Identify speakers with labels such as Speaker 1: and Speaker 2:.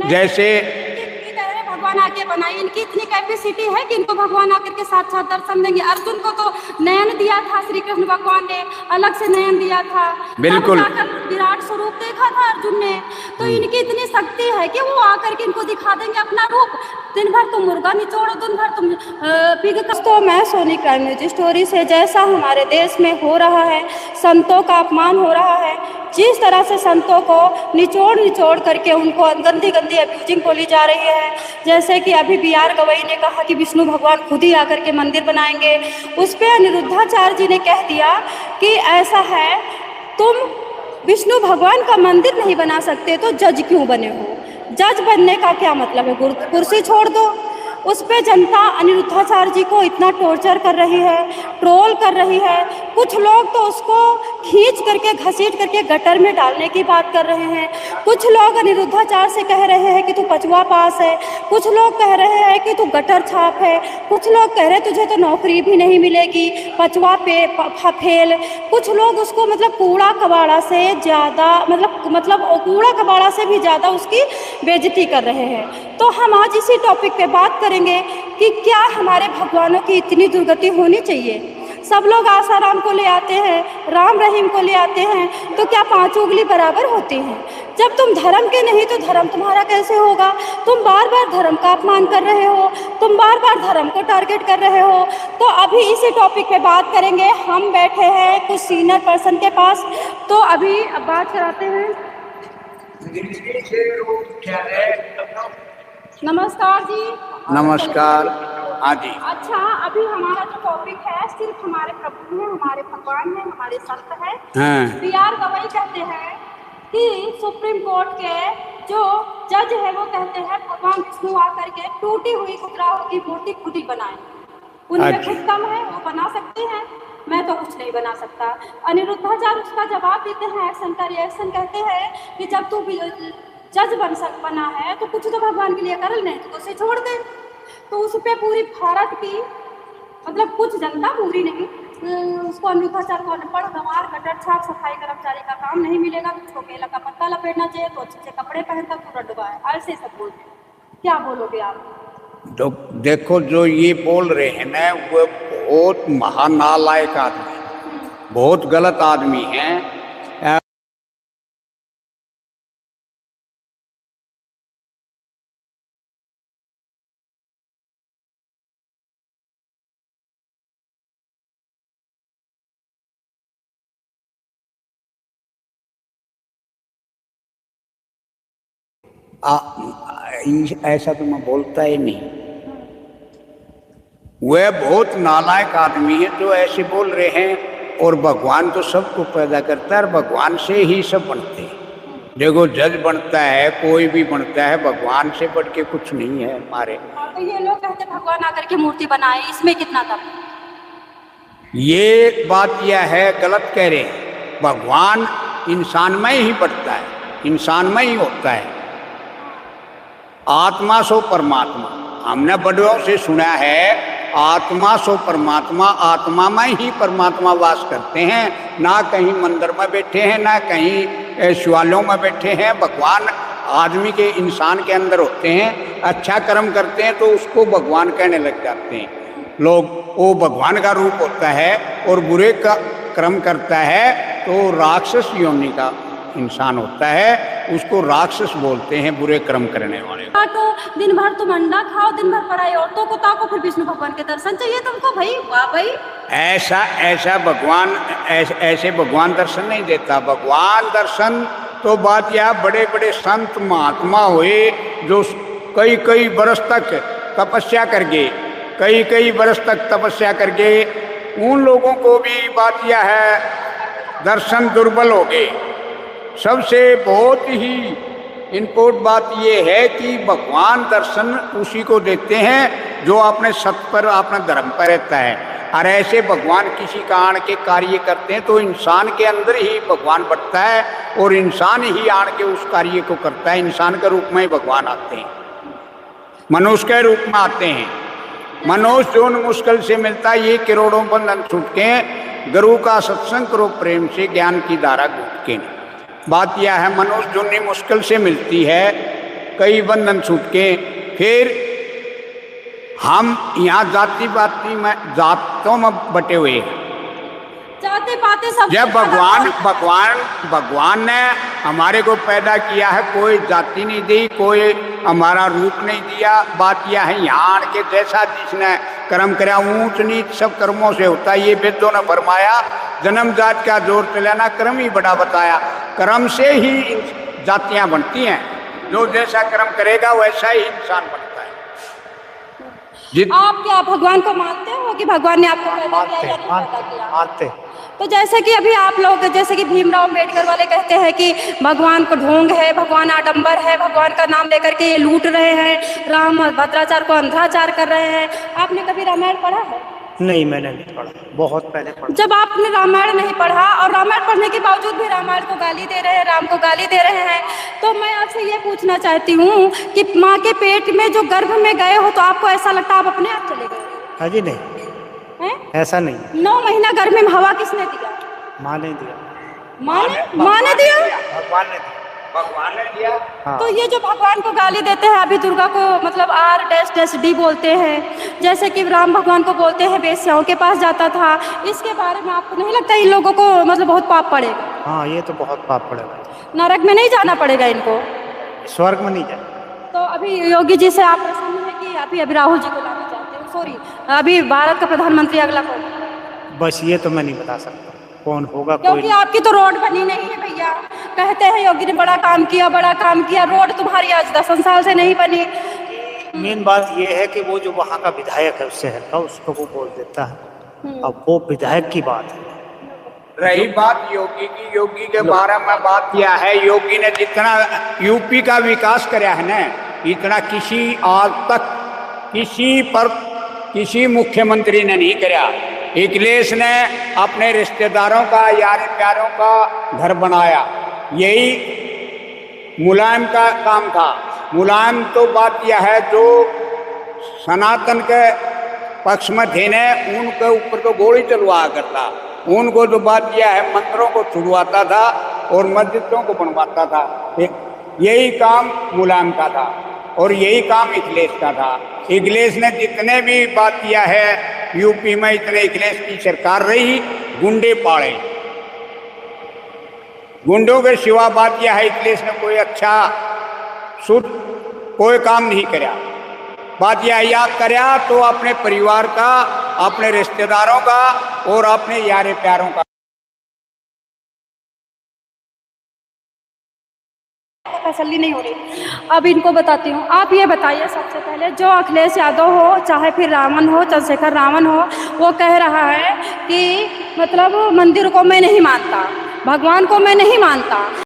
Speaker 1: जैसे
Speaker 2: भगवान आके बनाई, इनकी इतनी कैपेसिटी है कि इनको भगवान आकर के साथ साथ दर्शन देंगे। अर्जुन को तो नयन दिया था श्री कृष्ण भगवान ने, अलग से नयन दिया था,
Speaker 1: बिल्कुल
Speaker 2: विराट स्वरूप देखा था अर्जुन ने। तो इनकी इतनी शक्ति है कि वो आकर के इनको दिखा देंगे अपना रूप। दिन भर तुम मुर्गा निचोड़ो, दिन भर तुम पिग। तो मैं सोनी क्राइम न्यूज स्टोरी से, जैसा हमारे देश में हो रहा है, संतों का अपमान हो रहा है, जिस तरह से संतों को निचोड़ करके उनको गंदी गंदी अब्यूजिंग बोली जा रही है, जैसे कि अभी B.R. गवई ने कहा कि विष्णु भगवान खुद ही आकर के मंदिर बनाएंगे। उस पर अनिरुद्धाचार्य जी ने कह दिया कि ऐसा है, तुम विष्णु भगवान का मंदिर नहीं बना सकते तो जज क्यों बने हो? जज बनने का क्या मतलब है? कुर्सी छोड़ दो। उस पर जनता अनिरुद्धाचार्य जी को इतना टॉर्चर कर रही है, ट्रोल कर रही है। कुछ लोग तो उसको खींच करके घसीट करके गटर में डालने की बात कर रहे हैं। कुछ लोग अनिरुद्धाचार्य से कह रहे हैं कि तू पचवा पास है, कुछ लोग कह रहे हैं कि तू गटर छाप है, कुछ लोग कह रहे हैं तुझे तो नौकरी भी नहीं मिलेगी, पचवा पे फेल। कुछ लोग उसको मतलब कूड़ा कबाड़ा से ज़्यादा मतलब कूड़ा कबाड़ा से भी ज़्यादा उसकी बेइज्जती कर रहे हैं। तो हम आज इसी टॉपिक पे बात करेंगे कि क्या हमारे भगवानों की इतनी दुर्गति होनी चाहिए? सब लोग आसाराम को ले आते हैं, राम रहीम को ले आते हैं, तो क्या पांचों उंगली बराबर होती हैं? जब तुम धर्म के नहीं तो धर्म तुम्हारा कैसे होगा? तुम बार बार धर्म का अपमान कर रहे हो, तुम बार बार धर्म को टारगेट कर रहे हो। तो अभी इसी टॉपिक पे बात करेंगे। हम बैठे हैं कुछ सीनियर पर्सन के पास, तो अभी बात कराते हैं। नमस्कार जी।
Speaker 1: नमस्कार। हाँ जी।
Speaker 2: अच्छा, अभी हमारा जो टॉपिक है सिर्फ हमारे प्रभु हैं, हमारे भगवान हैं, हमारे संत हैं।
Speaker 1: हाँ।
Speaker 2: B.R. गवई कहते हैं कि सुप्रीम कोर्ट के जो जज है वो कहते हैं भगवान विष्णु आकर के टूटी हुई खजुराहो की मूर्ति खुद ही बनाए। उनमें खुद कम है, वो बना सकते हैं, मैं तो कुछ नहीं बना सकता। अनिरुद्धाचार्य उसका जवाब देते हैं, एक्शन का रिएक्शन, कहते हैं कि जब तू जज बना है तो कुछ तो भगवान के लिए कर, नहीं तो उसे छोड़ दे। तो उस पर पूरी भारत की मतलब कुछ जनता, पूरी नहीं, उसको अनिरुद्धाचार्य को अनपढ़, गंवार, गटर छाप, सफाई कर्मचारी का काम नहीं मिलेगा, उसको केला का पत्ता लपेटना चाहिए, तो अच्छे से कपड़े पहनकर पूरा डुबा है, ऐसे सब बोलते हैं। क्या बोलोगे आप?
Speaker 1: तो देखो, जो ये बोल रहे हैं ना, वो बहुत महानालायक आदमी, बहुत गलत आदमी हैं। ऐसा तो मैं बोलता ही नहीं। वह बहुत नालायक आदमी है जो ऐसे बोल रहे हैं। और भगवान तो सबको पैदा करता है और भगवान से ही सब बनते हैं। देखो, जज बनता है, कोई भी बनता है, भगवान से बढ़ के कुछ नहीं है हमारे।
Speaker 2: तो ये लोग कहते हैं भगवान आकर के मूर्ति बनाए, इसमें कितना दम?
Speaker 1: ये बात यह है, गलत कह रहे हैं। भगवान इंसान में ही बढ़ता है, इंसान में ही होता है। आत्मा सो परमात्मा, हमने बड़ों से सुना है, आत्मा सो परमात्मा, आत्मा में ही परमात्मा वास करते हैं। ना कहीं मंदिर में बैठे हैं, ना कहीं शिवालयों में बैठे हैं। भगवान आदमी के, इंसान के अंदर होते हैं। अच्छा कर्म करते हैं तो उसको भगवान कहने लग जाते हैं लोग, वो भगवान का रूप होता है। और बुरे का कर्म करता है तो राक्षस योनि का इंसान होता है, उसको राक्षस बोलते हैं, बुरे कर्म करने वाले।
Speaker 2: तो दिन भर तुम अंडा खाओ, दिन भर पराई औरतों को ताको, फिर विष्णु भगवान के दर्शन चाहिए तुमको? भाई वाह भाई,
Speaker 1: ऐसा भगवान, ऐसे भगवान दर्शन नहीं देता। भगवान दर्शन तो बात यह, बड़े बड़े संत महात्मा हुए जो कई बरस तक तपस्या करके, कई बरस तक तपस्या करके, उन लोगों को भी बात यह है, दर्शन दुर्बल हो गए। सबसे बहुत ही इम्पोर्टेंट बात यह है कि भगवान दर्शन उसी को देते हैं जो अपने सत्य पर, अपने धर्म पर रहता है। और ऐसे भगवान किसी का आण के कार्य करते हैं तो इंसान के अंदर ही भगवान बढ़ता है और इंसान ही आण के उस कार्य को करता है। इंसान के रूप में ही भगवान आते हैं, मनुष्य के रूप में आते हैं। मनुष्य जो मुश्किल से मिलता है, ये करोड़ों बंधन छूट के, गुरु का सत्संग करो प्रेम से, ज्ञान की धारा घूट के। बात यह है, मनुष्य जो मुश्किल से मिलती है, कई बंधन छूट के फिर हम यहाँ जाति पाति में जातों में बटे हुए हैं।
Speaker 2: जाते पाते सब
Speaker 1: जब भगवान ने हमारे को पैदा किया है, कोई जाति नहीं दी, कोई हमारा रूप नहीं दिया। बात यह है यहाँ आन के जैसा जिसने कर्म कराया, ऊंच नीच सब कर्मों से होता है। ये वेदों ने फरमाया, जन्म जात का जोर चलाना, कर्म ही बड़ा बताया। कर्म से ही जातियां बनती हैं, जो जैसा कर्म करेगा वैसा ही इंसान बनता है।
Speaker 2: आप क्या भगवान को मानते हो कि भगवान ने आपको पैदा किया या नहीं पैदा किया?
Speaker 3: मानते।
Speaker 2: तो जैसे कि अभी आप लोग, जैसे कि भीमराव अम्बेडकर वाले कहते हैं कि भगवान को ढोंग है, भगवान आडंबर है, भगवान का नाम लेकर के ये लूट रहे हैं, राम भद्राचार को अंधाचार कर रहे हैं। आपने कभी रामायण पढ़ा है?
Speaker 3: नहीं, मैंने नहीं पढ़ा, बहुत पहले पढ़ा।
Speaker 2: जब आपने रामायण नहीं पढ़ा और रामायण पढ़ने के बावजूद भी रामायण को गाली दे रहे हैं, राम को गाली दे रहे हैं, तो मैं आपसे ये पूछना चाहती हूँ कि माँ के पेट में जो गर्भ में गए हो तो आपको ऐसा लगता है आप अपने आप चले गए?
Speaker 3: हाँ जी, नहीं,
Speaker 2: हैं?
Speaker 3: ऐसा नहीं।
Speaker 2: 9 महीना गर्भ में हवा किसने दिया?
Speaker 3: माँ ने दिया।
Speaker 2: माँ ने दिया?
Speaker 3: भगवान ने दिया।
Speaker 1: भगवान ने दिया।
Speaker 3: हाँ।
Speaker 2: तो ये जो भगवान को गाली देते हैं, अभी दुर्गा को मतलब R-D बोलते हैं, जैसे कि राम भगवान को बोलते हैं वेश्याओं के पास जाता था, इसके बारे में आपको नहीं लगता इन लोगों को मतलब बहुत पाप पड़ेगा?
Speaker 3: हाँ, ये तो बहुत पाप पड़ेगा।
Speaker 2: नरक में नहीं जाना पड़ेगा इनको?
Speaker 3: स्वर्ग में नहीं जाए।
Speaker 2: तो अभी योगी जी से आप प्रसन्न हैं कि अभी राहुल जी को लाना चाहते हो? सॉरी, अभी भारत का प्रधानमंत्री अगला कौन?
Speaker 3: बस ये तो मैं नहीं बता सकता कौन होगा।
Speaker 2: क्योंकि
Speaker 3: कोई
Speaker 2: आपकी तो रोड बनी नहीं है भैया। कहते हैं योगी ने बड़ा काम किया, बड़ा काम किया, रोड तुम्हारी आज 10 साल से नहीं बनी।
Speaker 3: मेन बात ये है कि वो जो वहाँ का विधायक है उस शहर का, उसको वो बोल देता है। अब वो विधायक की बात है।
Speaker 1: रही बात योगी की, योगी के बारे में बात किया है, योगी ने जितना यूपी का विकास कराया है ना, इतना किसी आज तक किसी मुख्यमंत्री ने नहीं कराया। अखिलेश ने अपने रिश्तेदारों का, यार प्यारों का घर बनाया, यही मुलायम का काम था। मुलायम तो बात यह है जो सनातन के पक्ष में थे ने, उनके ऊपर तो गोली चलवाया करता। उनको तो बात यह है मंदिरों को छुड़वाता था और मस्जिदों को बनवाता था। यही काम मुलायम का था और यही काम अखिलेश का था। अखिलेश ने जितने भी बात किया है यूपी में, इतने अखिलेश की सरकार रही, गुंडे पाड़े। गुंडों के सिवा बात यह है अखिलेश ने कोई अच्छा शुद्ध कोई काम नहीं कराया। बात यह याद कराया तो अपने परिवार का, अपने रिश्तेदारों का और अपने यारे प्यारों का।
Speaker 2: तसल्ली नहीं हो रही। अब इनको बताती हूँ। आप ये बताइए सबसे पहले, जो अखिलेश यादव हो, चाहे फिर रावण हो, चंद्रशेखर रावण हो, वो कह रहा है कि मतलब मंदिर को मैं नहीं मानता, भगवान को मैं नहीं मानता।